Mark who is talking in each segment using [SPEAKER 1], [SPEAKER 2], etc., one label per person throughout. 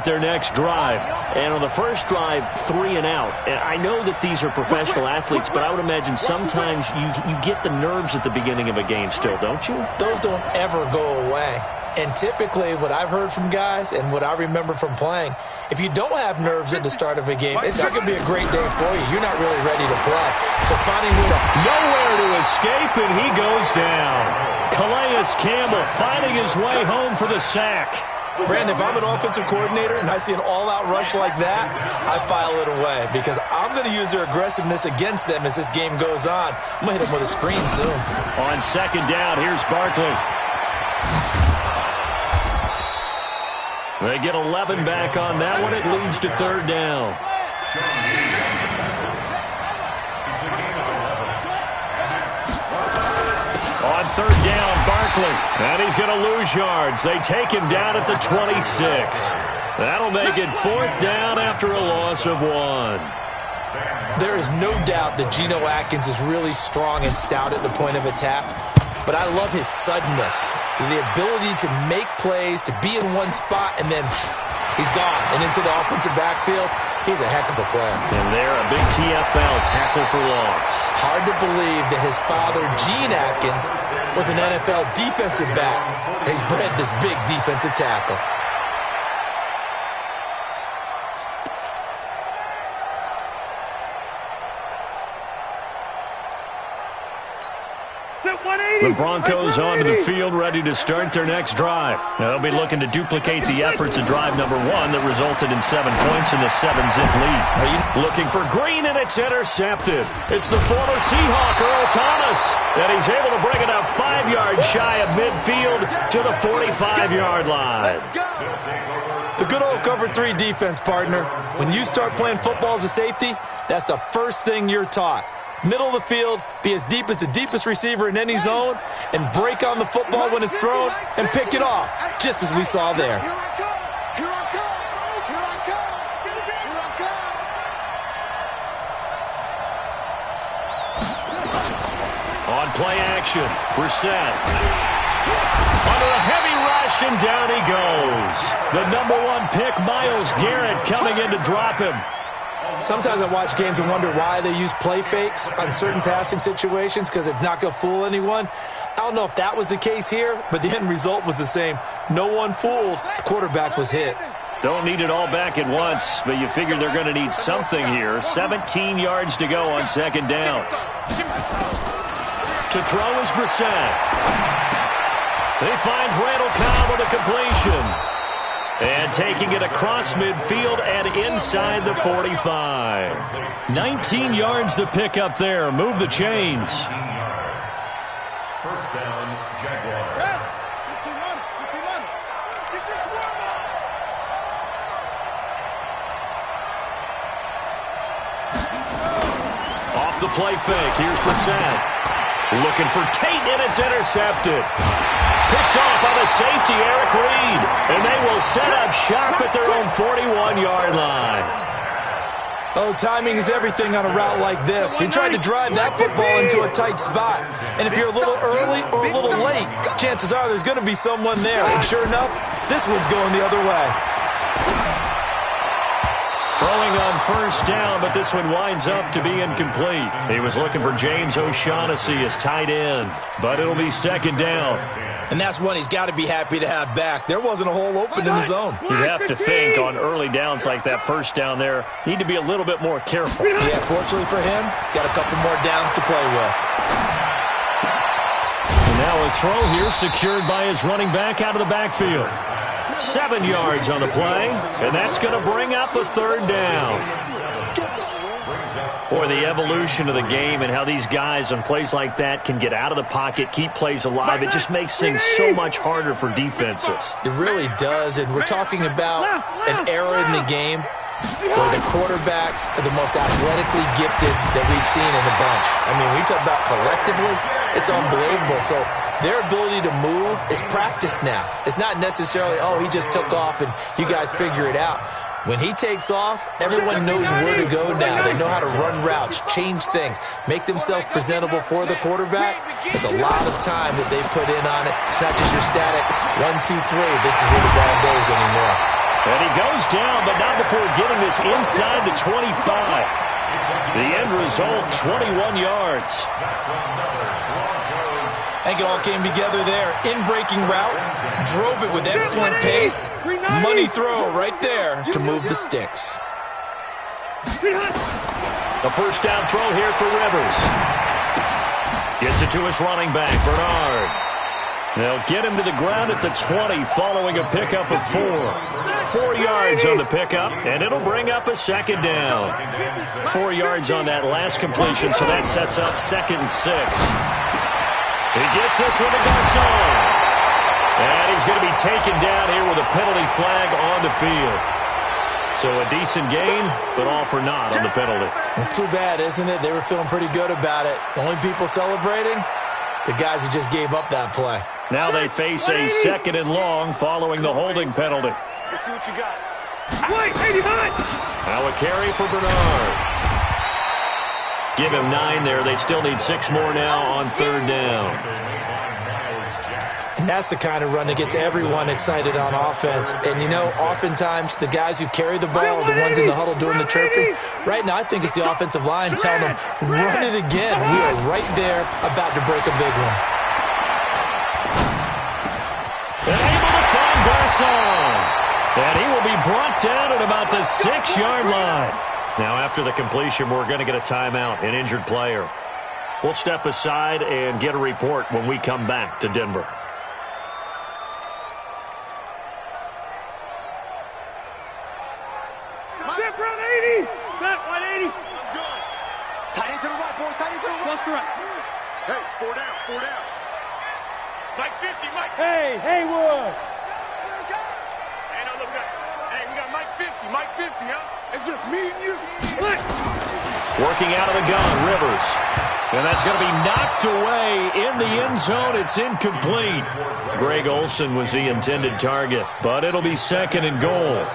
[SPEAKER 1] Their next drive. And on the first drive, 3 and out. And I know that these are professional athletes, but I would imagine sometimes you get the nerves at the beginning of a game still, don't you?
[SPEAKER 2] Those don't ever go away. And typically what I've heard from guys and what I remember from playing, if you don't have nerves at the start of a game, it's not going to be a great day for you. You're not really ready to play. So finding who to...
[SPEAKER 1] Nowhere to escape, and he goes down. Calais Campbell finding his way home for the sack.
[SPEAKER 2] Brandon, if I'm an offensive coordinator and I see an all-out rush like that, I file it away because I'm going to use their aggressiveness against them as this game goes on. I'm going to hit them with a screen soon.
[SPEAKER 1] On second down, here's Barkley. They get 11 back on that one. It leads to third down. On third down, Barkley. And he's going to lose yards. They take him down at the 26. That'll make it fourth down after a loss of 1.
[SPEAKER 2] There is no doubt that Geno Atkins is really strong and stout at the point of attack. But I love his suddenness, the ability to make plays, to be in one spot, and then he's gone. And into the offensive backfield, he's a heck of a player.
[SPEAKER 1] And there, a big TFL tackle for loss.
[SPEAKER 2] Hard to believe that his father, Gene Atkins, was an NFL defensive back. He's bred this big defensive tackle.
[SPEAKER 1] The Broncos onto the field, ready to start their next drive. Now, they'll be looking to duplicate the efforts of drive number 1 that resulted in 7 points in the 7-zip lead. Looking for Green, and it's intercepted. It's the former Seahawk, Earl Thomas, and he's able to bring it up 5 yards shy of midfield to the 45-yard line.
[SPEAKER 2] The good old cover 3 defense, partner. When you start playing football as a safety, that's the first thing you're taught. Middle of the field, be as deep as the deepest receiver in any zone, and break on the football when it's thrown and pick it off, just as we saw there.
[SPEAKER 1] On play action, Brissett. Under a heavy rush, and down he goes. The number 1 pick, Myles Garrett, coming in to drop him.
[SPEAKER 2] Sometimes I watch games and wonder why they use play fakes on certain passing situations because it's not going to fool anyone. I don't know if that was the case here, but the end result was the same. No one fooled. The quarterback was hit.
[SPEAKER 1] Don't need it all back at once, but you figure they're going to need something here. 17 yards to go on second down. To throw is Brissett. He finds Randall Cobb with a completion. And taking it across midfield and inside the 45. 19 yards to pick up there. Move the chains.
[SPEAKER 3] First down, Jaguars.
[SPEAKER 1] Off the play fake. Here's Brissett. Looking for Tate, and it's intercepted. Picked off by the safety, Eric Reed. And they will set up shop at their own 41-yard line.
[SPEAKER 2] Oh, timing is everything on a route like this. He tried to drive that football into a tight spot. And if you're a little early or a little late, chances are there's going to be someone there. And sure enough, this one's going the other way.
[SPEAKER 1] Throwing on first down, but this one winds up to be incomplete. He was looking for James O'Shaughnessy as tight end, but it'll be second down.
[SPEAKER 2] And that's one he's got to be happy to have back. There wasn't a hole open in the zone.
[SPEAKER 1] You'd have to think on early downs like that first down there, need to be a little bit more careful.
[SPEAKER 2] Yeah, fortunately for him, got a couple more downs to play with.
[SPEAKER 1] And now a throw here secured by his running back out of the backfield. 7 yards on the play, and that's going to bring up a third down. Boy, the evolution of the game and how these guys on plays like that can get out of the pocket, keep plays alive, it just makes things so much harder for defenses.
[SPEAKER 2] It really does, and we're talking about an era in the game where the quarterbacks are the most athletically gifted that we've seen in a bunch. I mean, when you talk about collectively, it's unbelievable. So their ability to move is practiced now. It's not necessarily, oh, he just took off and you guys figure it out. When he takes off, everyone knows where to go now. They know how to run routes, change things, make themselves presentable for the quarterback. It's a lot of time that they put in on it. It's not just your static 1, 2, 3. This is where the ball goes anymore.
[SPEAKER 1] And he goes down, but not before getting this inside the 25. The end result, 21 yards.
[SPEAKER 2] I think it all came together there. In-breaking route, drove it with excellent pace. Money throw right there to move the sticks.
[SPEAKER 1] The first down throw here for Rivers. Gets it to his running back, Bernard. They'll get him to the ground at the 20 following a pickup of 4. 4 yards on the pickup, and it'll bring up a second down. 4 yards on that last completion, so that sets up 2nd and 6. He gets this one to Garcon. And he's going to be taken down here with a penalty flag on the field. So a decent gain, but all for naught on the penalty.
[SPEAKER 2] It's too bad, isn't it? They were feeling pretty good about it. The only people celebrating, the guys who just gave up that play.
[SPEAKER 1] Now they face a 2nd and long following the holding penalty.
[SPEAKER 4] Let's see what you got.
[SPEAKER 3] Wait, 89!
[SPEAKER 1] Now a carry for Bernard. Give him 9 there. They still need 6 more now on 3rd down.
[SPEAKER 2] And that's the kind of run that gets everyone excited on offense. And, you know, oftentimes the guys who carry the ball, the ones in the huddle doing the chirping, right now I think it's the offensive line telling them, run it again. We are right there about to break a big one.
[SPEAKER 1] And able to find Garcon. And he will be brought down at about the 6-yard line. Now after the completion, we're going to get a timeout, an injured player. We'll step aside and get a report when we come back to Denver.
[SPEAKER 3] Step run 80! Step 180! Let's go!
[SPEAKER 4] Tight end to the right, boy. Tight end to the right.
[SPEAKER 3] Left to right.
[SPEAKER 4] Hey, 4 down, 4 down. Mike 50, Mike.
[SPEAKER 3] Hey, Haywood!
[SPEAKER 4] Hey, no, look, hey, we got Mike 50, Mike 50, huh? It's just me and you.
[SPEAKER 1] Working out of the gun, Rivers. And that's going to be knocked away in the end zone. It's incomplete. Greg Olsen was the intended target, but it'll be 2nd and goal.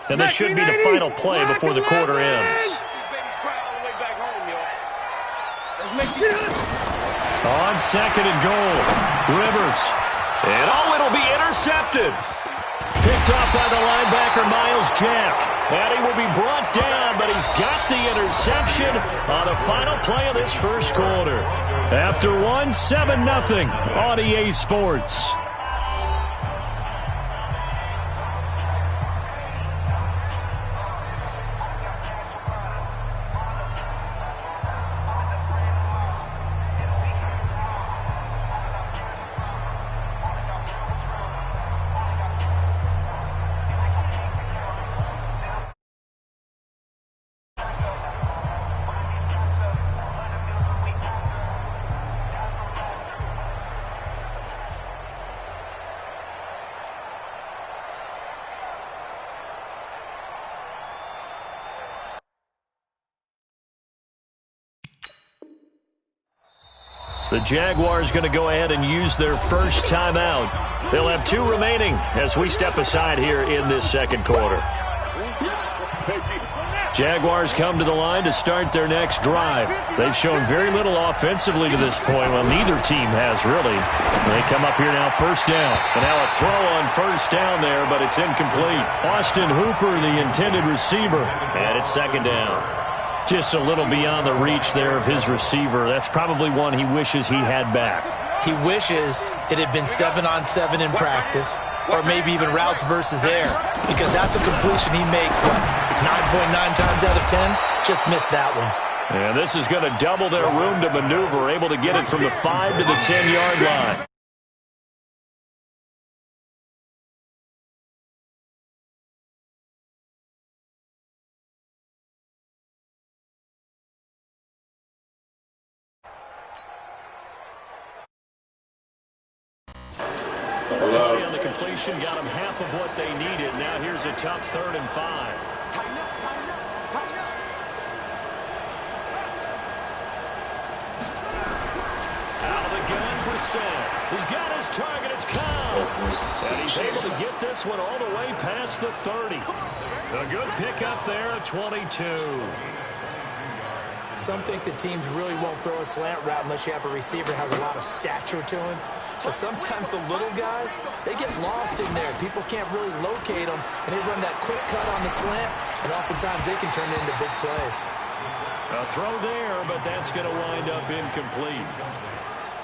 [SPEAKER 1] And this should be the final play before the quarter ends. On 2nd and goal, Rivers. And it'll be intercepted. Picked off by the linebacker, Miles Jack. And he will be brought down, but he's got the interception on the final play of this first quarter. After 7-0 on EA Sports. The Jaguars going to go ahead and use their first timeout. They'll have 2 remaining as we step aside here in this second quarter. Jaguars come to the line to start their next drive. They've shown very little offensively to this point. Well, neither team has really. They come up here now, 1st down. And now a throw on 1st down there, but it's incomplete. Austin Hooper, the intended receiver, and it's 2nd down. Just a little beyond the reach there of his receiver. That's probably one he wishes he had back.
[SPEAKER 2] He wishes it had been 7-on-7 in practice, or maybe even routes versus air, because that's a completion he makes, 9.9 times out of 10? Just missed that one.
[SPEAKER 1] And this is going to double their room to maneuver, able to get it from the 5 to the 10-yard line. And the completion got them half of what they needed. Now here's a tough 3rd and 5. Out of the gun, Brissett. He's got his target. It's Cobb. And he's able to get this one all the way past the 30. A good pickup there at 22.
[SPEAKER 2] Some think that teams really won't throw a slant route unless you have a receiver that has a lot of stature to him. But sometimes the little guys, they get lost in there. People can't really locate them, and they run that quick cut on the slant, and oftentimes they can turn it into big plays.
[SPEAKER 1] A throw there, but that's going to wind up incomplete.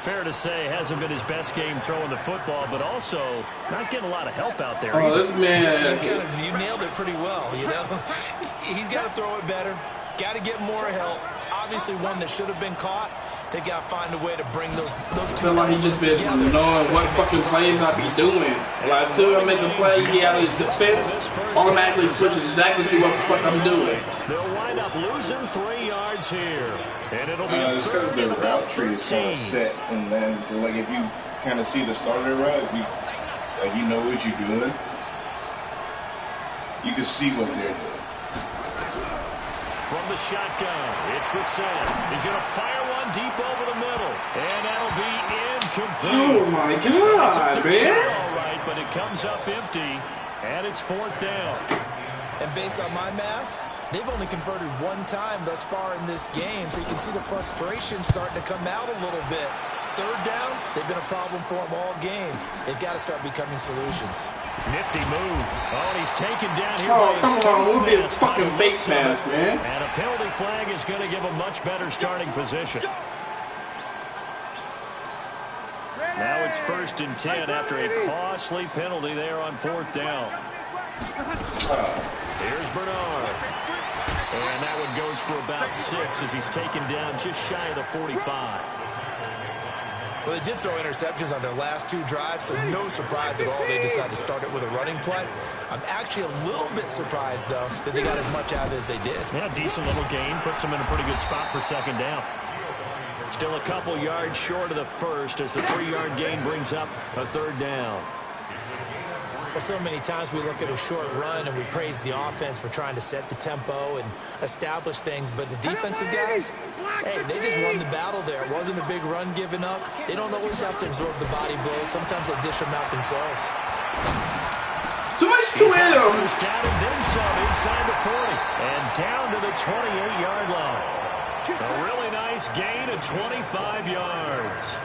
[SPEAKER 1] Fair to say, hasn't been his best game throwing the football, but also not getting a lot of help out there.
[SPEAKER 5] Oh, this man.
[SPEAKER 2] You nailed it pretty well, you know. He's got to throw it better. Got to get more help. Obviously, one that should have been caught. They've got to find a way to bring those two.
[SPEAKER 5] I feel like he just been knowing what fucking plays I be doing. Like, as soon as I make a play, he out of his defense, automatically switches exactly to what the fuck I'm doing.
[SPEAKER 1] They'll wind up losing 3 yards here. And it'll be
[SPEAKER 6] it's because the route tree is kind of set, and then so like if you kind of see the starter route, if you know what you're doing, you can see what they're doing.
[SPEAKER 1] From the shotgun, it's Brissett. He's going to fire one deep over the middle, and that'll be incomplete.
[SPEAKER 5] Oh my God, man!
[SPEAKER 1] All right, but it comes up empty, and it's 4th down.
[SPEAKER 2] And based on my math, they've only converted 1 time thus far in this game, so you can see the frustration starting to come out a little bit. 3rd downs, they've been a problem for them all game. They've got to start becoming solutions.
[SPEAKER 1] Nifty move. Oh, and he's taken down here.
[SPEAKER 5] Oh, come on. We'll be a fucking face mask, man.
[SPEAKER 1] And a penalty flag is going to give a much better starting position. Now it's 1st and 10 after a costly penalty there on 4th down. Here's Bernard. And that one goes for about 6 as he's taken down just shy of the 45.
[SPEAKER 2] Well, they did throw interceptions on their last 2 drives, so no surprise at all they decided to start it with a running play. I'm actually a little bit surprised, though, that they got as much out of it as they did.
[SPEAKER 1] Yeah, decent little gain. Puts them in a pretty good spot for 2nd down. Still a couple yards short of the first as the 3-yard gain brings up a 3rd down.
[SPEAKER 2] Well, so many times we look at a short run and we praise the offense for trying to set the tempo and establish things, but the defensive guys, hey, they just won the battle there. It wasn't a big run given up. They don't always have to absorb the body blows. Sometimes they dish them out themselves.
[SPEAKER 5] So much to him.
[SPEAKER 1] And then some inside the 40 and down to the 28-yard line. A really nice gain of 25 yards.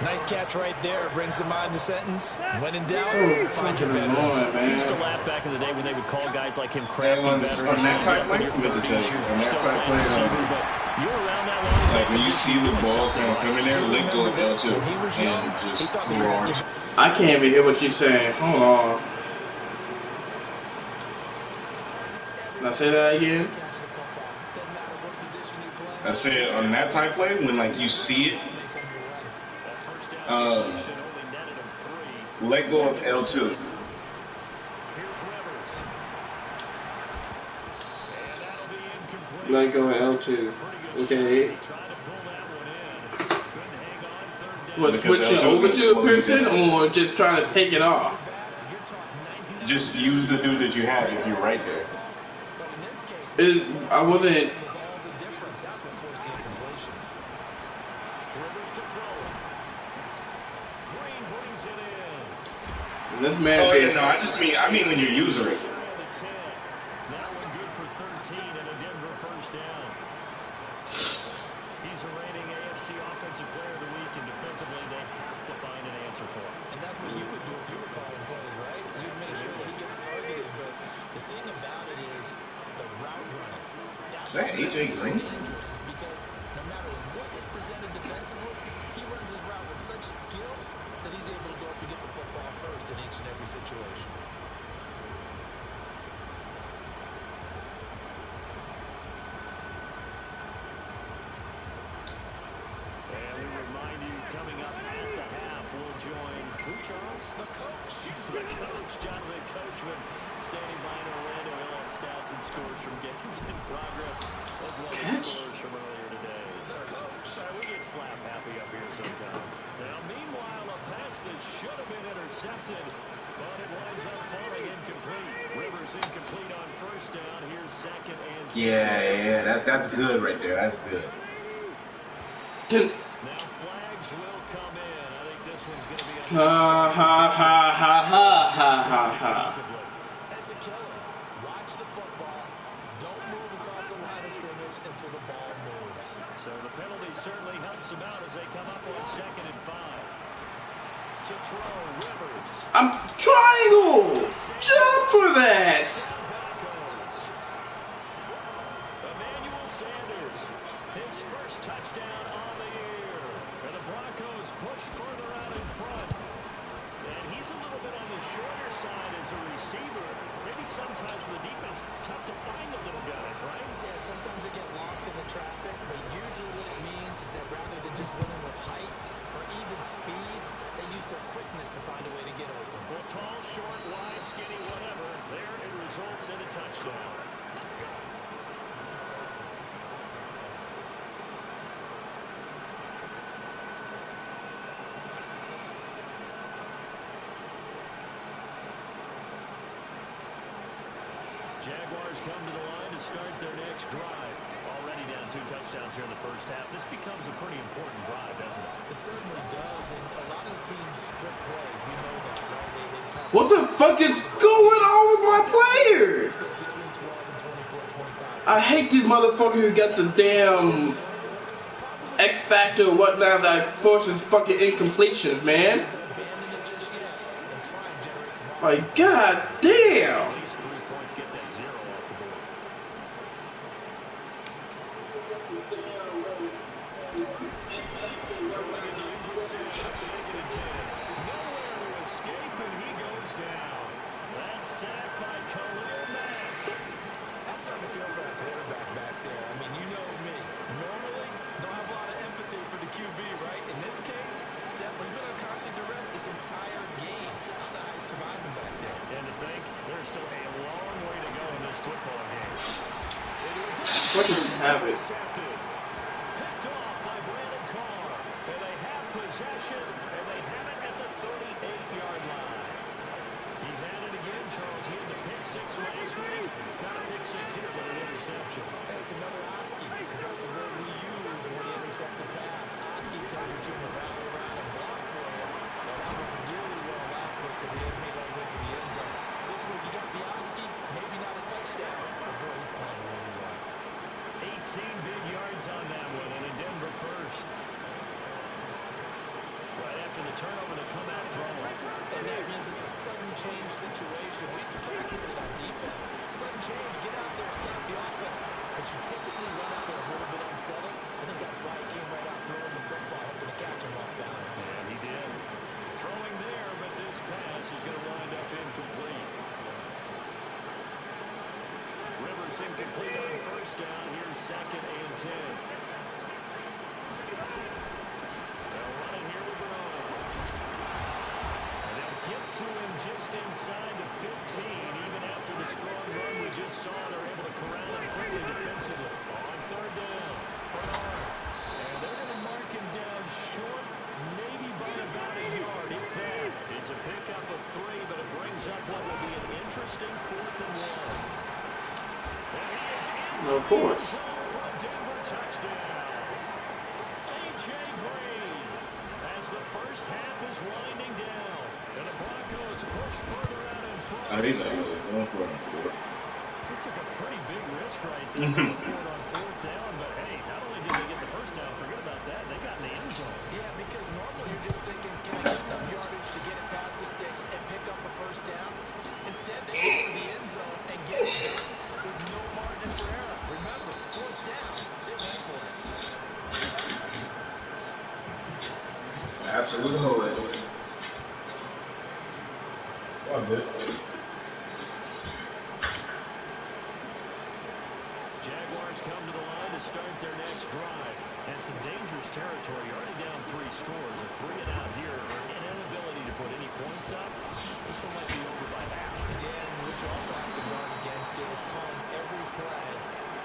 [SPEAKER 2] Nice catch right there. Brings to mind the sentence. When in doubt, find your
[SPEAKER 5] veterans.
[SPEAKER 1] I used to laugh back in the day when they would call guys like him crafty veterans.
[SPEAKER 6] On that type play, I'm going to tell you, on that type play, like when you see the ball kind of coming there, let go of L2 and just go.
[SPEAKER 5] I can't even hear what she's saying. Hold on. Can I say that again?
[SPEAKER 6] I said on that type play, when like you see it, let go of L2.
[SPEAKER 5] Let go of L2. Okay. What, switching over to a person or just trying to take it off?
[SPEAKER 6] Just use the dude that you have if you're right there.
[SPEAKER 5] I wasn't. This man
[SPEAKER 6] yeah, no, I mean when you're using it.
[SPEAKER 1] That one good for 13 and a Denver 1st down. He's a reigning AFC Offensive Player of the Week, and defensively they have to find an answer for him.
[SPEAKER 2] And that's what you would do if you were calling plays, right? You'd make sure that he gets targeted, but the thing about it is the route running.
[SPEAKER 6] Is that AJ Green?
[SPEAKER 2] Because no matter what is presented defensively, he runs his route with such skill that he's able to go up and get the football first in each and every situation.
[SPEAKER 1] And we remind you, coming up at the half, we'll join who, Charles?
[SPEAKER 2] The coach.
[SPEAKER 1] The coach, Jonathan Coachman, standing by in Orlando. He'll have stats and scores from games in progress, as well as scores from earlier today. So, we get slap happy up here sometimes. Now, meanwhile, a pass that should have been intercepted, but it winds up falling incomplete. Rivers incomplete on 1st down. Here's 2nd and 10.
[SPEAKER 6] Yeah, that's good right there. That's good.
[SPEAKER 1] Now flags will come in. I think this one's going to be a
[SPEAKER 2] That's a killer. Watch the football. Don't move if until the ball moves.
[SPEAKER 1] So the penalty certainly helps them out as they come up on 2nd and 5. To throw, Rivers.
[SPEAKER 5] I'm triangle! Jump for that!
[SPEAKER 1] Emmanuel Sanders, his first touchdown on the year. And the Broncos push further out in front. And he's a little bit on the shorter side as a receiver. Maybe sometimes for the defense, tough to find the little guys, right?
[SPEAKER 2] Yeah, sometimes they get lost in the traffic, but usually what it means is that rather than just winning with height or even speed, they use their quickness to find a way to get open.
[SPEAKER 1] Well, tall, short, wide, skinny, whatever. There it results in a touchdown. Jaguars come to the line to start their next drive. Already down 2 touchdowns here in the first half. This becomes a pretty important drive, doesn't it?
[SPEAKER 2] It certainly does, and a lot of the teams script plays. We know that, right?
[SPEAKER 5] What the fuck is going on with my players?
[SPEAKER 2] Between 12 and 24, 25.
[SPEAKER 5] I hate these motherfuckers who got the damn X factor or whatnot that forces fucking incompletions, man.
[SPEAKER 2] Abandon it just yet and try and generate some offense.
[SPEAKER 5] Like, god damn.
[SPEAKER 1] At least 3 points get that 0 off the board. Nowhere to escape, and he goes down. That's sacked by Khalil Mack.
[SPEAKER 2] I'm starting to feel for that quarterback back there. I mean, you know me. Normally, don't have a lot of empathy for the QB, right? In this case, definitely been on constant duress this entire game. I don't know how he's surviving back there.
[SPEAKER 1] And to think, there's still a long way to go in this football game.
[SPEAKER 5] Fucking have it.
[SPEAKER 1] Intercepted. Picked off by Brandon Carr. And they have possession, and they have it at the 38-yard line. He's had it again, Charles. He had the pick 6 last week. Not a pick 6 here, but an interception.
[SPEAKER 2] Hey, it's another Oski, because that's the word we use when we intercept the pass. Oski tells your team to rally around and block for you. Well, that worked really well last week because he hadn't made all the way to the end zone. This week, you got the Oski, maybe not a touchdown, but boy, he's playing really well.
[SPEAKER 1] 18 big yards on that one, and a Denver first. Right after the turnover, to come out throwing.
[SPEAKER 2] And that means it's a sudden change situation. We used to practice it on defense. Sudden change, get out there, stop the offense. But you typically run out there a little bit unsettled. I think that's why he came right out throwing the football, hoping to catch him off balance.
[SPEAKER 1] Yeah, he did. Throwing there, but this pass is going to wind up incomplete. Rivers incomplete on first down. Here's 2nd and 10. They'll run it here with Verona. And they'll get to him just inside the 15. Even after the strong run we just saw, they're able to corral him quickly defensively. On 3rd down, Bernard. And they're going to mark him down short, maybe by about a yard, if that. It's a pickup of 3, but it brings up what will be an interesting 4th and 1.
[SPEAKER 5] Of course.
[SPEAKER 1] Denver touchdown. A.J. Green as the first half is winding down. And the Broncos push further out in front.
[SPEAKER 6] Oh, he's going for a 4th.
[SPEAKER 1] He took a pretty big risk right there going for it on 4th down. But, hey, not only did they get the first down, forget about that, they got in the end zone.
[SPEAKER 2] Yeah, because normally you're just thinking, can I get enough yardage to get it past the sticks and pick up a first down? Instead, they go to the end zone and get it done with no margin for error. Remember, 4th down, they went for it.
[SPEAKER 6] Absolute hole. Oh, good.
[SPEAKER 1] Jaguars come to the line to start their next drive. And some dangerous territory. Already down 3 scores. A 3-and-out here. An inability to put any points up. This one might be over by half.
[SPEAKER 2] And what you also have to guard against is calling every play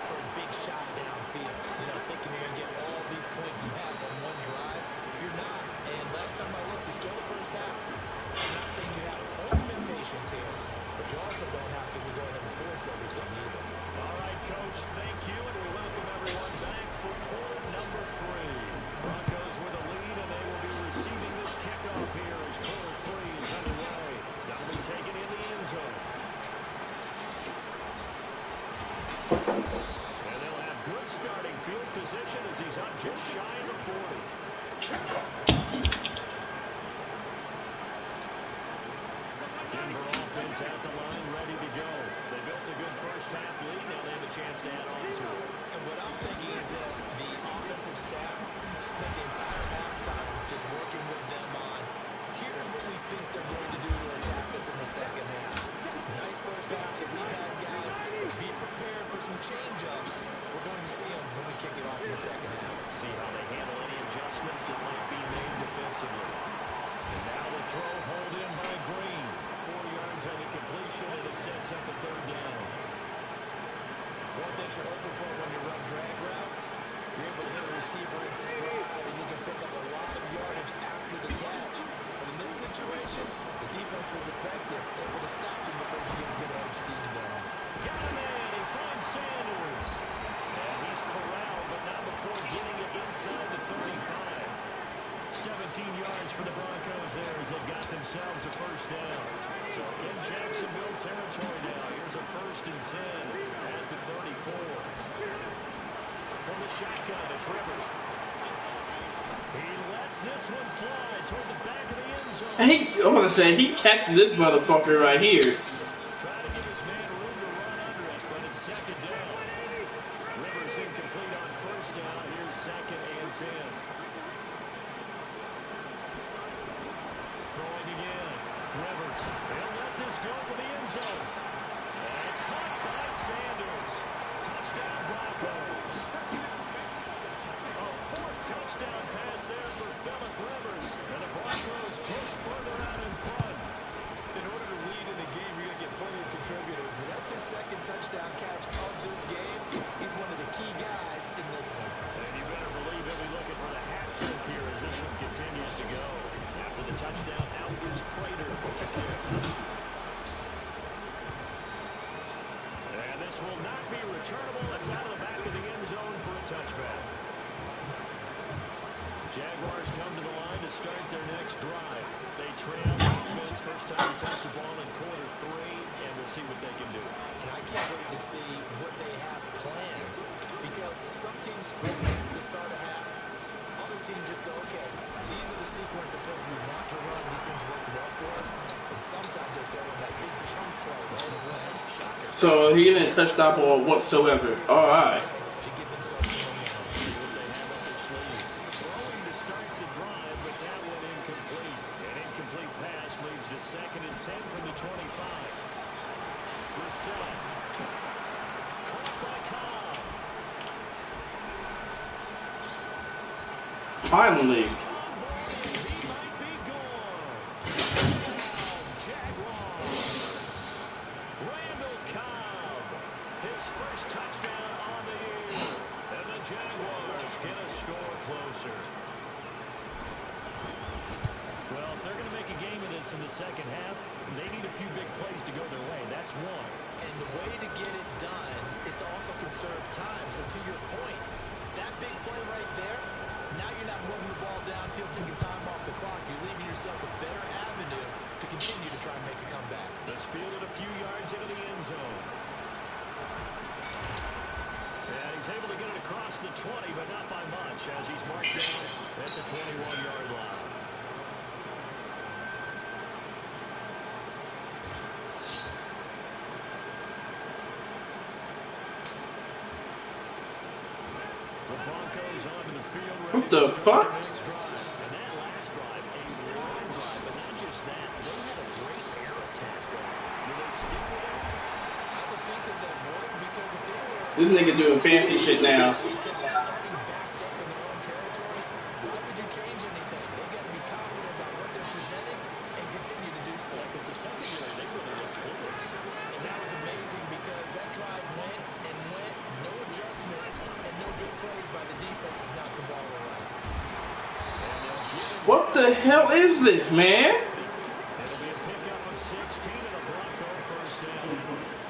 [SPEAKER 2] for a big shot downfield. You know, thinking you're going to get all these points back on one drive. You're not. And last time I looked, it's still the first half. I'm not saying you have ultimate patience here, but you also don't have to go ahead and force everything either.
[SPEAKER 1] All right, Coach, thank you, and we welcome everyone back for quarter number 3. Broncos with a lead, and they will be receiving this kickoff here as quarter 3 is underway. That'll be taken in the end zone. And they'll have good starting Denver offense at the line, ready to go. They built a good first half lead. Now they have a chance to add on to it.
[SPEAKER 2] And what I'm thinking is that the offensive staff spent the entire halftime just working with them on, here's what we think they're going to do to attack us in the second half. Nice first half that we've had, guys. But be prepared for some change-ups. We're going to see them when we kick it off in the second half.
[SPEAKER 1] See how they handle any adjustments that might be made defensively. And now the throw hauled in by Green. 4 yards on the completion, and it sets up a third down.
[SPEAKER 2] One thing you're hoping for when you run drag routes, you're able to hit a receiver in stride, and you can pick up a lot of yardage after the catch. But in this situation, the defense was effective, able to stop him before he get a good edge scheme going.
[SPEAKER 1] Got him in. He finds Sanders. And he's corralled, but not before getting it inside the 35. 17 yards for the Broncos there as they got themselves a first down. So in Jacksonville territory now. Here's a 1st and 10 at the 34. From the shotgun, it's Rivers. He lets this one fly toward the back of the end zone.
[SPEAKER 5] I'm gonna say he catches this motherfucker right here.
[SPEAKER 1] Try to give his man room to run under it, but it's 2nd down. Rivers incomplete on 1st down. Here's 2nd and 10. Throwing again. Rivers. They'll let this go for the end zone. And caught by Sanders. Touchdown Broncos. A 4th touchdown pass there for Phillip Rivers. And the Broncos push further out in front.
[SPEAKER 2] In order to lead in a game, you're going to get plenty of contributors. But that's his 2nd touchdown catch of this game. He's one of the key guys in this one.
[SPEAKER 1] And you better believe he'll be looking for the hat trick here as this one continues to go. After the touchdown, out is Prater to kick. And this will not be returnable. It's out of the back of the end zone for a touchback. Jaguars come to the line to start their next drive. They trail offense first time they touch the ball in quarter 3, and we'll see what they can do.
[SPEAKER 2] And I can't wait to see what they have planned, because some teams script to start a half. Other teams just go, okay, these are the sequence of plays we want to run. These things worked well for us. And sometimes they throw in that big chunk play right away.
[SPEAKER 5] So he didn't touch that ball whatsoever. All right.
[SPEAKER 2] To give themselves some momentum.
[SPEAKER 1] See what they have up their sleeve. Throwing to start the drive, but that one incomplete. An incomplete pass leads to 2nd and 10 from the 25. Rousseau. Caught by Cobb.
[SPEAKER 5] Finally.
[SPEAKER 1] He might be gone. Touchdown, Jaguars. Randall Cobb. His first touchdown on the year. And the Jaguars get a score closer. Well, if they're going to make a game of this in the second half, they need a few big plays to go their way. That's one.
[SPEAKER 2] And the way to get it done is to also conserve time. So to your point, that big play right there, now you're not moving the ball downfield, taking time off the clock. You're leaving yourself a better avenue to continue to try and make a comeback.
[SPEAKER 1] Let's field it a few yards into the end zone. And he's able to get it across the 20, but not by much, as he's marked down at the 21-yard line. The Broncos onto the field.
[SPEAKER 5] What the fuck?
[SPEAKER 1] And that last drive, a long drive, but not just that. They had a great air attack going. Will they stick with it?
[SPEAKER 2] I would think that they would, because if they were
[SPEAKER 5] This nigga doing fancy shit now.
[SPEAKER 2] starting backed up in their own territory, why would you change anything? They've got to be confident about what they're presenting and continue to do so.
[SPEAKER 1] Because the secondary, they really looked clueless.
[SPEAKER 2] And that was amazing because that drive went and went, no adjustments, and no good plays by the defense to knock the ball away.
[SPEAKER 5] What the hell is this, man?
[SPEAKER 1] It'll be a pickup of 16 and a Bronco first down.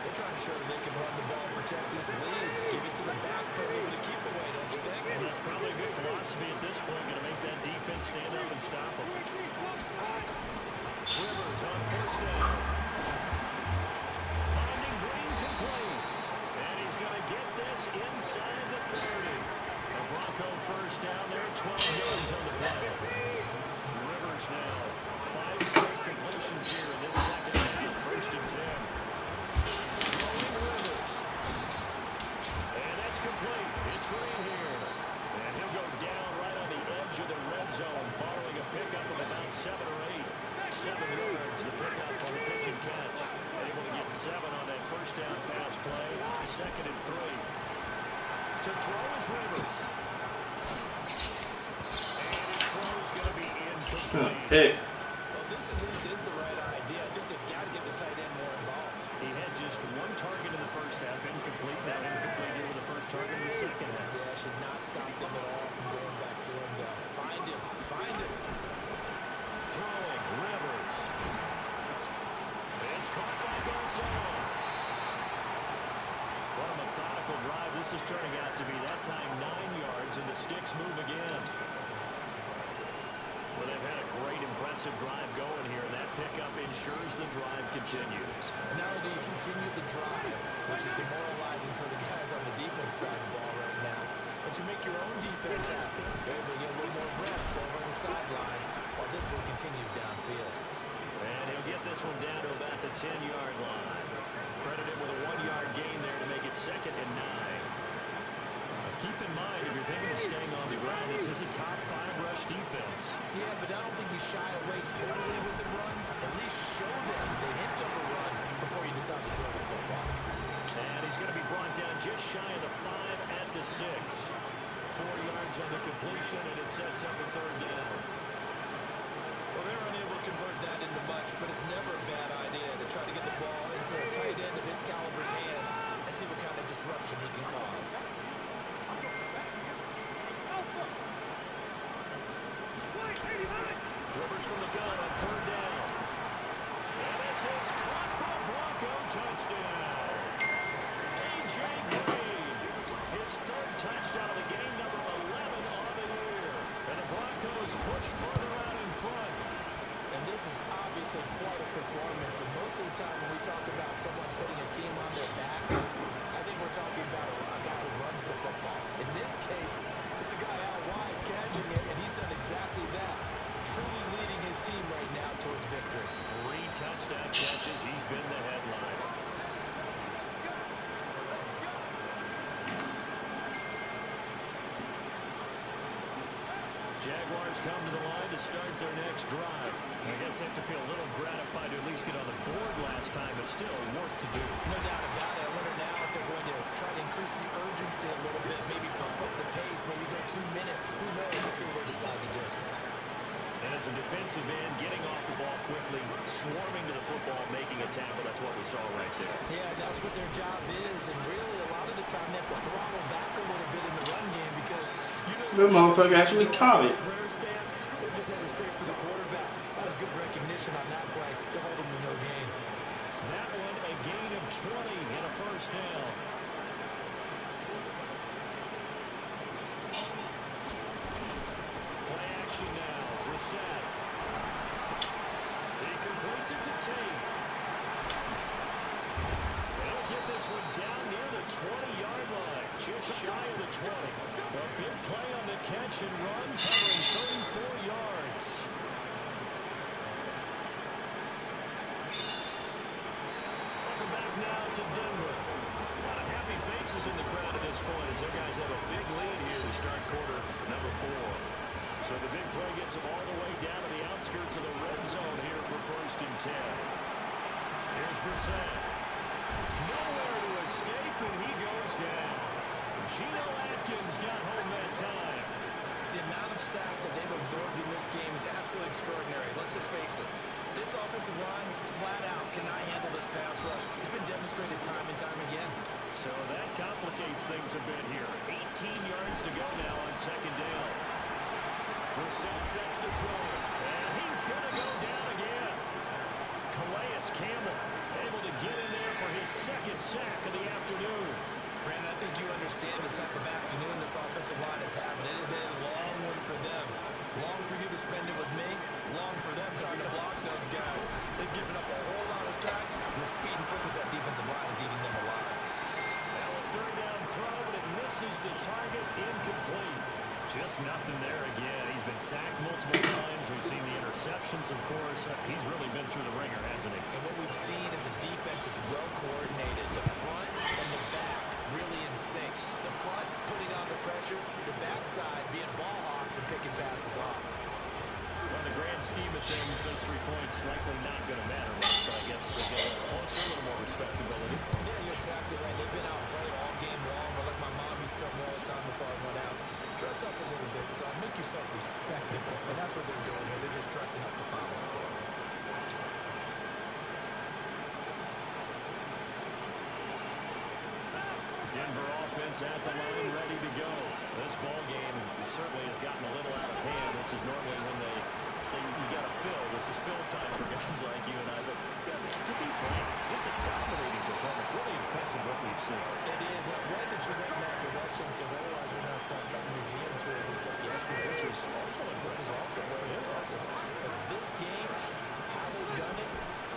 [SPEAKER 2] They're trying to show that they can run the ball, protect this lead, give it to the backs, but able to keep away, don't you think?
[SPEAKER 1] Well, that's probably a good philosophy at this point. Going to make that defense stand up and stop them. Rivers on first down. Finding Green complete. And he's going to get this inside the 30. A Bronco first down there, 12 yards on the play. To throw is Rivers. And his throw is going to be incomplete.
[SPEAKER 5] Pick.
[SPEAKER 2] Well, this at least is the right idea. I think they've got to get the tight end more involved.
[SPEAKER 1] He had just one target in the first half, incomplete. Now incomplete here with the first target in the second half.
[SPEAKER 2] Yeah, should not stop them at all from going back to him. Find him. Find him.
[SPEAKER 1] Throwing, Rivers. It's caught by Garcon. What a methodical drive this is turning out to be. That time 9 yards, and the sticks move again. Well, they've had a great, impressive drive going here, and that pickup ensures the drive continues.
[SPEAKER 2] And not only do you continue the drive, which is demoralizing for the guys on the defense side of the ball right now, but you make your own defense happy. You're able to get a little more rest over on the sidelines while this one continues downfield.
[SPEAKER 1] And he'll get this one down to about the 10-yard line. Credited with a 1-yard gain there to make it 2nd and 9. Keep in mind, if you're thinking of staying on the ground, this is a top 5 rush defense.
[SPEAKER 2] Yeah, but I don't think you shy away totally with the run. At least show them the hint of a run before you decide to throw the football.
[SPEAKER 1] And he's going to be brought down just shy of the 5 at the 6. 4 yards on the completion, and it sets up a 3rd down.
[SPEAKER 2] Well, they're unable to convert that into much, but it's never a bad idea to try to get the ball into a tight end of his caliber's hands and see what kind of disruption he can cause.
[SPEAKER 1] Rivers from the gun on 3rd down. And this is caught for a Bronco touchdown. A.J. Green, his 3rd touchdown of the game, number 11 on the year. And the Broncos push further out in front.
[SPEAKER 2] And this is obviously quite a performance. And most of the time when we talk about someone putting a team on their back, I think we're talking about a guy who runs the football. In this case, it's a guy out wide catching it, and he's done exactly that. Truly leading his team right now towards victory.
[SPEAKER 1] 3 touchdown catches. He's been the headliner. Jaguars come to the line to start their next drive. I guess they have to feel a little gratified to at least get on the board last time, but still work to do.
[SPEAKER 2] No doubt about it. I wonder now if they're going to try to increase the urgency a little bit, maybe pump up the pace, maybe go 2 minute. Who knows? Let's see what they decide to do.
[SPEAKER 1] And as a defensive end, getting off the ball quickly, swarming to the football, making a tackle, that's what we saw right there.
[SPEAKER 2] Yeah, that's what their job is, and really a lot of the time they have to throttle back a little bit in the run game because you know
[SPEAKER 5] The motherfucker actually caught it.
[SPEAKER 2] Stance, they just headed straight for the quarterback. That was good recognition on that play to hold him to no gain.
[SPEAKER 1] That one a gain of 20 and a 1st down. Play action now. Brissett. He completes it to Tate. They'll get this one down near the 20-yard line, just shy of the 20. A big play on the catch and run, covering 34 yards. Welcome back now to Denver. A lot of happy faces in the crowd at this point as their guys have a big lead here to start quarter number 4. So the big play gets them all the way down to the outskirts of the red zone here for 1st and 10. Here's Brissett. Nowhere to escape, and he goes down. Geno Atkins got home that time.
[SPEAKER 2] The amount of sacks that they've absorbed in this game is absolutely extraordinary. Let's just face it. This offensive line, flat out, cannot handle this pass rush. It's been demonstrated time and time again.
[SPEAKER 1] So that complicates things a bit here. 18 yards to go now on 2nd down. Brissett sets to throw, and he's going to go down again. Calais Campbell able to get in there for his 2nd sack of the afternoon.
[SPEAKER 2] Brandon, I think you understand the type of afternoon this offensive line is having. It is a long one for them. Long for you to spend it with me. Long for them trying to block those guys. They've given up a whole lot of sacks, and the speed and quickness that defensive line is eating them alive.
[SPEAKER 1] Now a 3rd down throw, but it misses the target, incomplete. Just nothing there again. He's been sacked multiple times. We've seen the interceptions, of course. He's really been through the ringer, hasn't he?
[SPEAKER 2] And what we've seen is a defense is well coordinated. The front and the back really in sync. The front putting on the pressure, the backside being ball hawks and picking passes off.
[SPEAKER 1] Well, in the grand scheme of things, those 3 points likely not going to matter much, but I guess they get a little closer, a little more respectability.
[SPEAKER 2] Yeah, you're exactly right. They've been outplayed all game long, but like my mom used used to tell me all the time before I went out, dress up a little bit, son. Make yourself respectable. And that's what they're doing here. They're just dressing up the final score.
[SPEAKER 1] Denver offense at the line, ready to go. This ball game certainly has gotten a little out of hand. This is normally when they say you got to fill. This is fill time for guys like you and I. But to be frank, just a dominating performance. Really impressive what we've seen.
[SPEAKER 2] It is. I'm glad that you went in that direction because otherwise we're not talking about the museum tour we took yesterday, which was also very impressive. But this game, how they've done it,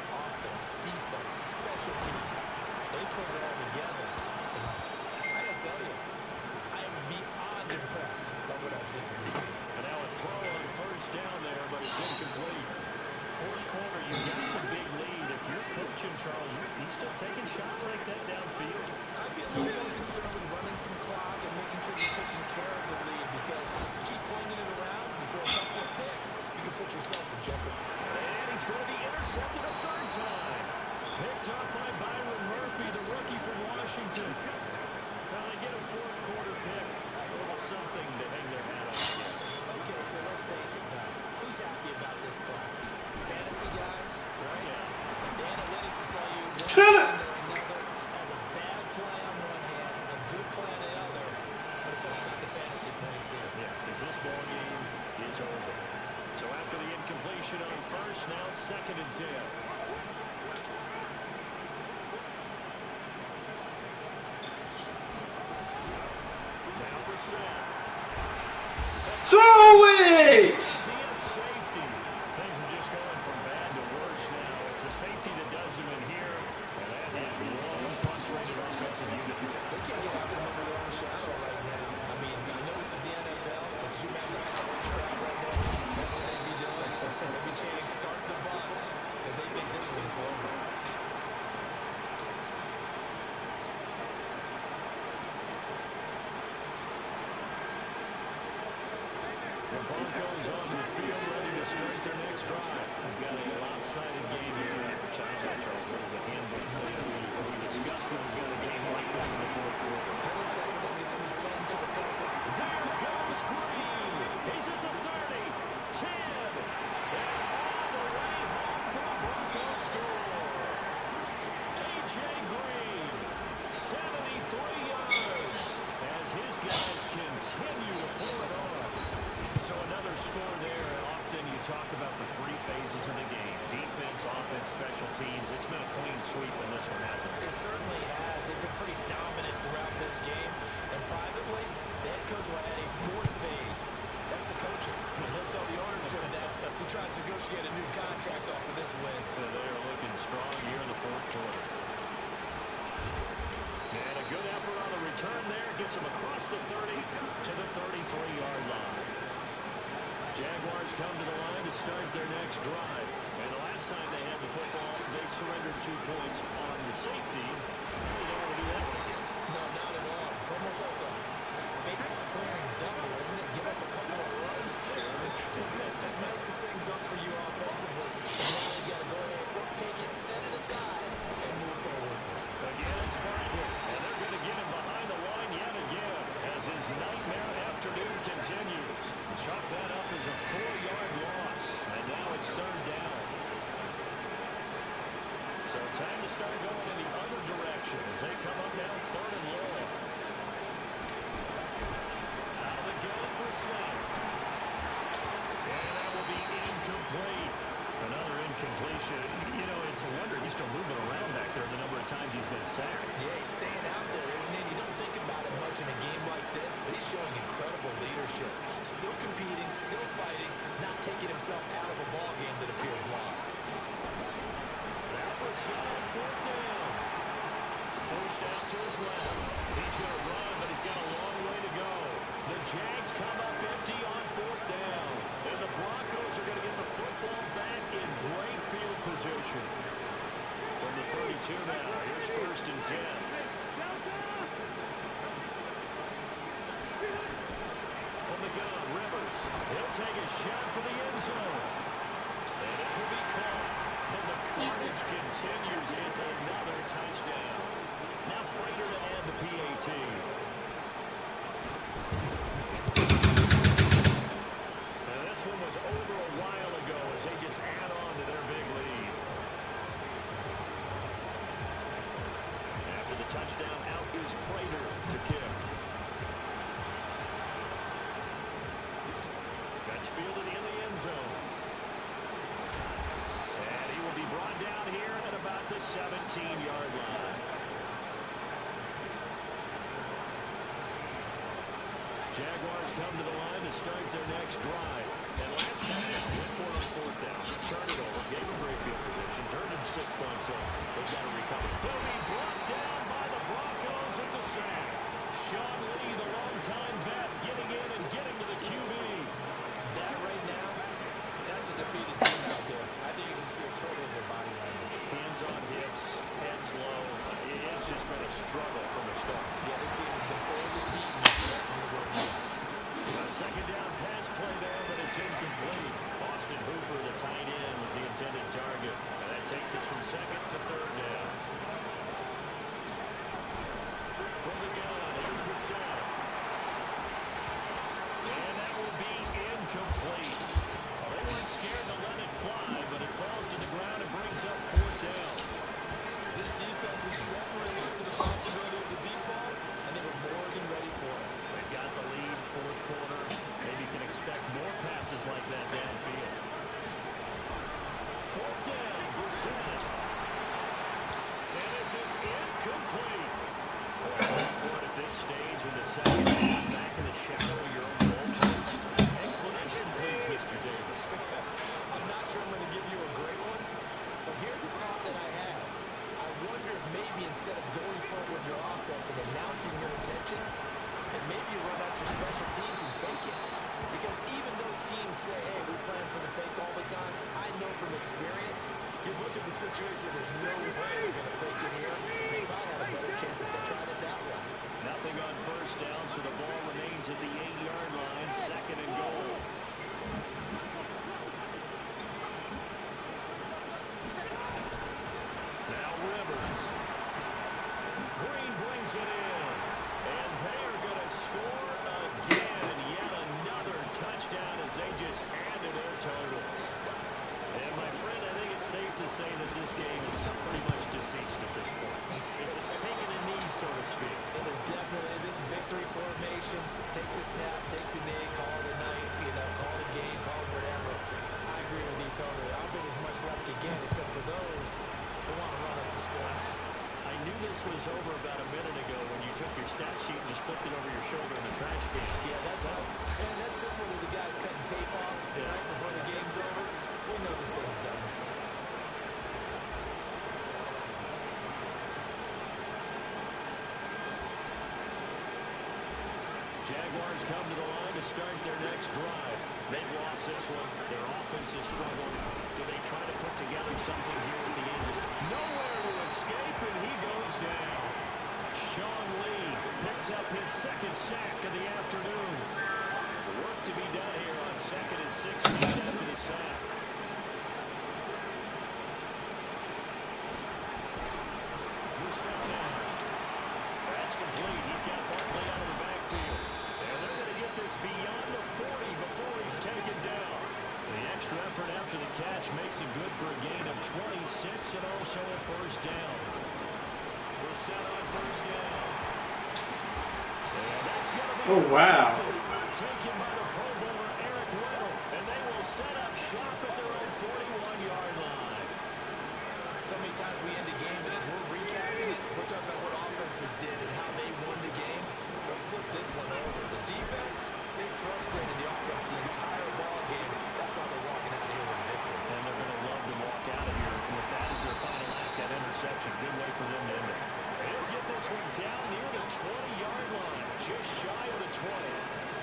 [SPEAKER 2] offense, defense, special teams, they put it all together. I gotta tell you, I am beyond impressed by what I've seen from this team.
[SPEAKER 1] And now a throw on first down there, but it's incomplete. Fourth quarter, you got the big lead. If you're coaching, Charles, you still taking shots like that downfield?
[SPEAKER 2] I'd be a little more concerned with running some clock and making sure you're taking care of the lead because you keep flinging it around, you throw a couple of picks, you can put yourself in jeopardy.
[SPEAKER 1] And he's going to be intercepted a third time. Picked up by Byron Murphy, the rookie from Washington. Now they get a fourth quarter pick. A little something to hang their hat on.
[SPEAKER 2] Okay, so let's face it now. Who's happy about this play? Fantasy guys, right?
[SPEAKER 1] Yeah.
[SPEAKER 2] The analytics will tell you one thing or another has a bad play on one hand, a good play on the other, but it's all about the fantasy points here.
[SPEAKER 1] Yeah, because this ball game is over. So after the incompletion on first, now 2nd and 10.
[SPEAKER 5] Throw it!
[SPEAKER 1] Safety. Things are just going from bad to worse now. It's a safety that does them in here, and that is one frustrated offensive unit.
[SPEAKER 2] They can't get out from under their own shadow right now. I mean, I know this is the NFL, but could you imagine a college crowd right now? What would they be doing? They'd be chanting, start the bus, because they think this one is over.
[SPEAKER 1] The Broncos on the field, ready to start their next drive. We've got a lopsided game here. Charles, what does the handbook say? We discussed that we've got a game like this in the fourth quarter.
[SPEAKER 2] Hold on a second, let me thumb to the carpet.
[SPEAKER 1] There goes Green. He's at the 30, 10, and on the way home for a Broncos score. A.J. Green, 73 yards, as his guys continue to pull it off. So another score there. Often you talk about the three phases of the game. Defense, offense, special teams. It's been a clean sweep in this one, hasn't it?
[SPEAKER 2] It certainly has. They've been pretty dominant throughout this game. And privately, the head coach will add a fourth phase. That's the coaching. And he'll tell the ownership that as he tries to negotiate a new contract off of this win.
[SPEAKER 1] And they are looking strong here in the fourth quarter. And a good effort on the return there. Gets him across the 30 to the 33-yard line. Jaguars come to the line to start their next drive. And the last time they had the football, they surrendered 2 points on the safety. They don't want to do that again.
[SPEAKER 2] No, not at all. It's almost like a bases clearing double, isn't it? Give up a couple of runs. Just messes things up for you offensively. And now you got to go ahead, take it, set it aside, and move forward.
[SPEAKER 1] Again, it's Barkley. And they're going to get him behind the line yet again as his nightmare afternoon continues. Chalk that up as a 4-yard loss. And now it's 3rd down. So time to start going in the other direction as they come up now 3rd and long. Out of the gun for Sam. And that will be incomplete. Another incompletion. You know, it's a wonder he's still moving around back there the number of times he's been sacked.
[SPEAKER 2] Yeah, he's staying out there, isn't he? You don't think about it much in a game like this, but he's showing incredible leadership. Still competing, still fighting, not taking himself out of a ball game that appears lost.
[SPEAKER 1] That was on 4th down. Forced out to his left. He's going to run, but he's got a long way to go. The Jags come up empty on 4th down. And the Broncos are going to get the football back in great field position. From the 32 now, here's 1st and 10. From the gun, Rivers. He'll take a shot for the end zone. And this will be caught. And the carnage continues. It's another touchdown. Now Prater to add the PAT. Now this one was over a while ago as they just add on to their big lead. After the touchdown, out is Prater to kick. That's fielded in the end zone. And he will be brought down here at about the 17-yard line. Jaguars come to the line to start their next drive. And last time out, went for it on fourth down. Turned it over, gave him great field position, turned it to 6 points. So they've got to recover. Will be brought down by the Broncos. It's a sack. Sean Lee, the longtime vet, getting in and getting to the QB.
[SPEAKER 2] That right now, that's a defeated team out there. I think you can see it totally in their body language.
[SPEAKER 1] Hands on hips, heads low. It's just been a struggle from the start.
[SPEAKER 2] Yeah, this team has been thoroughly beaten.
[SPEAKER 1] A second down pass play there, but it's incomplete. Austin Hooper, the tight end, was the intended target. And that takes us from second to third down. From the gun, here's Bissett. And that will be incomplete. Well, they weren't scared to let it fly, but it falls to the ground and brings up fourth down.
[SPEAKER 2] This defense was definitely alert to the possibility of the deep ball, and they were more than ready for it.
[SPEAKER 1] They've got the lead, fourth quarter. Maybe can expect more passes like that downfield. Fourth down, Bissett. And this is incomplete. Going for it at this stage in the second half, back in the shadow of your own goalpost. Explanation, please, Mr. Davis.
[SPEAKER 2] I'm not sure I'm going to give you a great one, but here's a thought that I had. I wonder if maybe instead of going forward with your offense and announcing your intentions, and maybe you run out your special teams and fake it. Because even though teams say, hey, we plan for the fake all the time, I know from experience, you look at the situation, there's no way they're going to fake it here. They probably had a better chance if they tried it that way.
[SPEAKER 1] Nothing on first down, so the ball remains at the 8-yard line, second and goal. Now Rivers. Green brings it in. And they are going to score again. Yet another touchdown as they just add to their totals. And my friend, I think it's safe to say that this game is pretty much deceased at this point. It's taken a knee, so to speak.
[SPEAKER 2] It is definitely this victory formation. Take the snap, take the knee, call it a night, call it a game, call it whatever. I agree with you totally. I don't think there's much left again except for those who want to run up the score.
[SPEAKER 1] I knew this was over about a minute ago when you took your stat sheet and just flipped it over your shoulder in the trash can.
[SPEAKER 2] Yeah, that's similar to the guys cutting tape off right before the game's over. We know this thing's done.
[SPEAKER 1] Jaguars come to the line to start their next drive. They've lost this one. Their offense has struggled. Do they try to put together something here at the end? Just nowhere to escape, and he goes down. Sean Lee picks up his second sack of the afternoon. Work to be done here on second and 16 after the sack. That's complete. He's got Barkley out of the backfield. And they're going to get this beyond the 40 before he's taken down. The extra effort after the catch makes it good for a gain of 26 and also a first down. We're set on first down. And that's going to be taken by the Pro Bowler Eric Weddle. And they will set up shop at their own 41-yard line.
[SPEAKER 2] So many times we end a game, and as we're recapping it, we're talking about what offenses did and how they won the game. Let's flip this one over. The defense, they frustrated the offense the entire ball game. That's why they're walking out here with a victory.
[SPEAKER 1] And they're going to love to walk out of here with that as their final act, that interception. Good way for them to end it. They'll get this one down near the 20-yard line, just shy of the 20.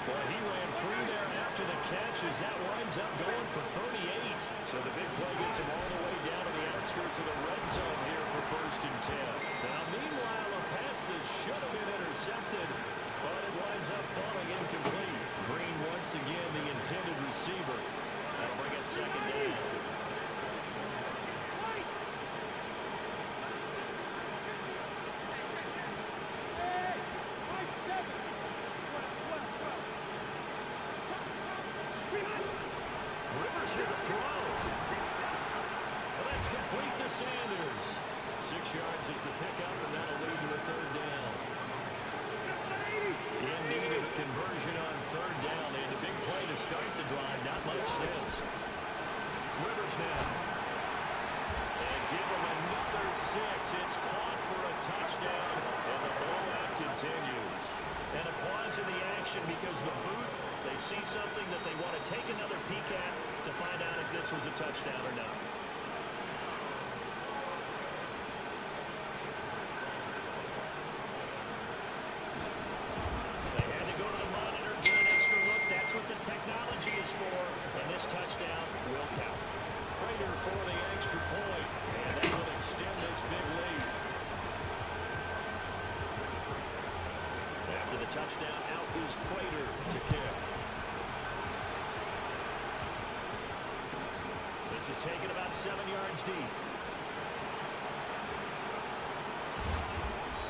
[SPEAKER 1] Boy, he ran free there after the catch as that winds up going for 38. So the big play gets him all the way down to the outskirts of the red zone here for first and 10. Now, meanwhile, a pass that should have been intercepted, but it winds up falling incomplete. Green once again the intended receiver. That'll bring it second down. here to throw. Well, that's complete to Sanders. 6 yards is the pickup, and that'll lead to a third down. In need of a conversion on third down. They had a big play to start the drive. Not much sense. Rivers now. And give them another 6. It's caught for a touchdown, and the blowout continues. And a pause in the action because the booth, they see something that they want to take another peek at to find out if this was a touchdown or not. They had to go to the monitor, get an extra look. That's what the technology is for, and this touchdown will count. Prater for the extra point, and that will extend this big lead. After the touchdown, out is Prater to kick. This is taken about 7 yards deep.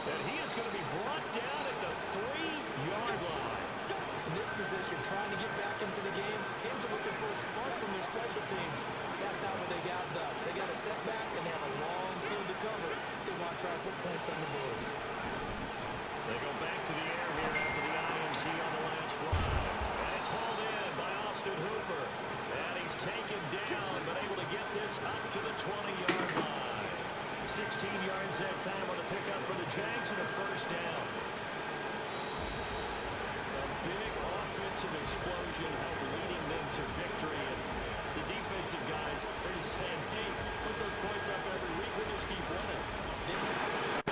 [SPEAKER 1] And he is going to be brought down at the 3-yard line.
[SPEAKER 2] In this position, trying to get back into the game, teams are looking for a spark from their special teams. That's not what they got, though. They got a setback, and they have a long field to cover if they want to try to put points on the board.
[SPEAKER 1] They go back to the air here after the INT on the last drive. And it's hauled in by Austin Hooper. And he's taken down, but able to get this up to the 20-yard line. 16 yards that time on the pickup for the Jags and a first down. A big offensive explosion helped leading them to victory. And the defensive guys, they're just saying, hey, put those points up every week. We'll just keep winning.